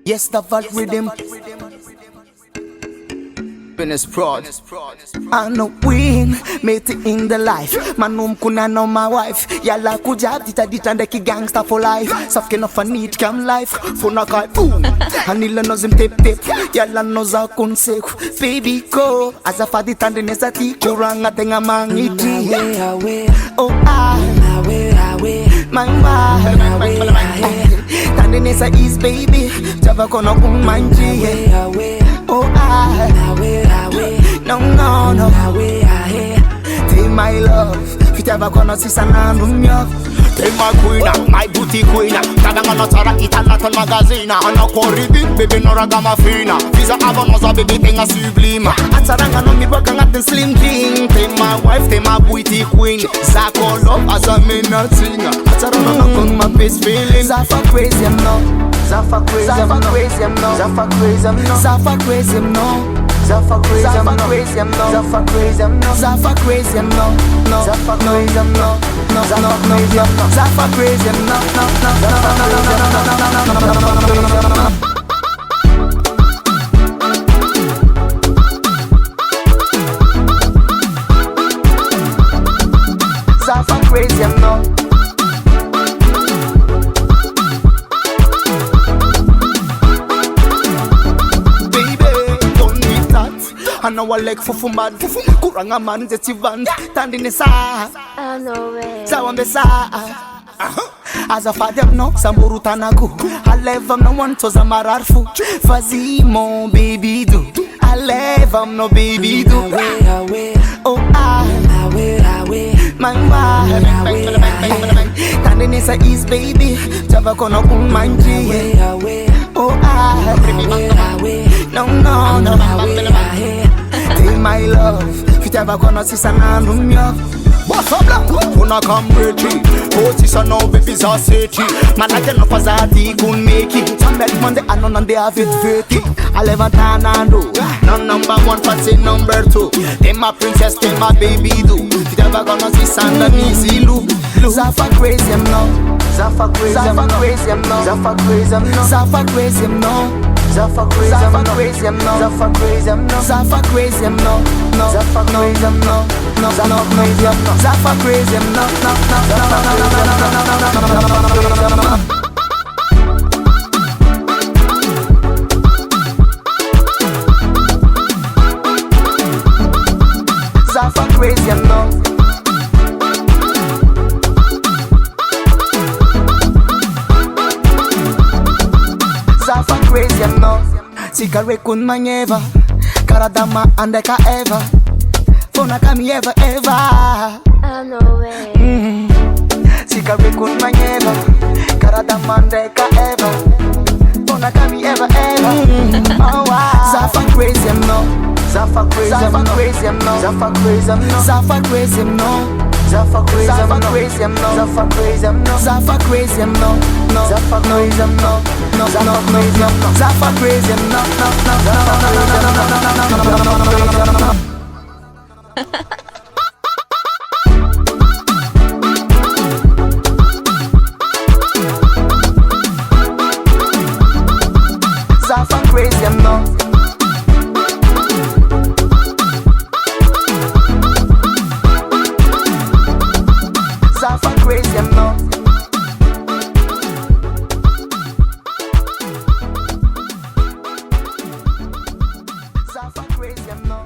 Yes, the vault rhythm. Business prod. I know win, mate in the life. Manum kuna no my wife. Yala kuja dita ndeki gangster for life. Safke no fanit kam life. Funa kai boom. Anila no zim tip. Yala no za kunseku. Baby go. Aza fadi tande nesati. Kuranga tenga mangiti. Oh Mangwa. Tande nesa is baby. Java kono kumanji. Oh no. Take my love. If you ever gonna see some take my queen, my booty queen. Kadang no tara itala ton magazina. Ano koridi, baby no ragama fina. Visa abonoza baby tenga sublime. Ataranga no mi boka ngaten slim king. Take my wife, take my booty queen. Zako love as a me nothing. Ataranga no con my best feeling. Zafa crazy no. Zafa crazy no. Zafa crazy no. Zafa crazy no. Zafa crazy no. Zafa crazy no. Zafa crazy no. Zafa crazy no. Zafa crazy no. Zafa crazy no. Zafa crazy no. I know I like fufu man, kuranga man zeti van, tandine sa. I know it. Zawambe sa. As a father no, samburu tanaku. I love him no one to zamararfu. Fazi mon baby do. I love him no baby do. Oh mangwa. Tandine sa is baby. Java kono kumanji. Oh no. Take my love. If you ever gonna see some what's up, black? Una come ready. Oh, see some no babies are city. Man, I can offer that he could make it. Somebody Monday, I know they have it dirty. I live at Tanando. No number one, fancy number two. They my princess, they my baby do. If you ever gonna see some easy look. Zafa crazy no. Zafa crazy no. Zafa crazy no. Zafa crazy no. Zafa crazy no. Zafa crazy no. Zafa crazy no. Zafa crazy no. Zafa crazy no. Zafa crazy no. Zafa crazy no. Zafa crazy no. Zafa crazy no. Sikare kun manyeva. Karadama andeka eva. Fona kami ever. I know it. Sikare kun manyeva. Karadama andeka eva. Fona kami ever. Oh wow. Zafa crazy no. Zafa crazy no. Zafa crazy no. Zafa crazy no. Zafa crazy no. Zafa crazy no. Zafa crazy no. Zafa crazy no. Zafa crazy no. Zafa crazy no. Zafa crazy no. Zafa crazy no. Zafa crazy no.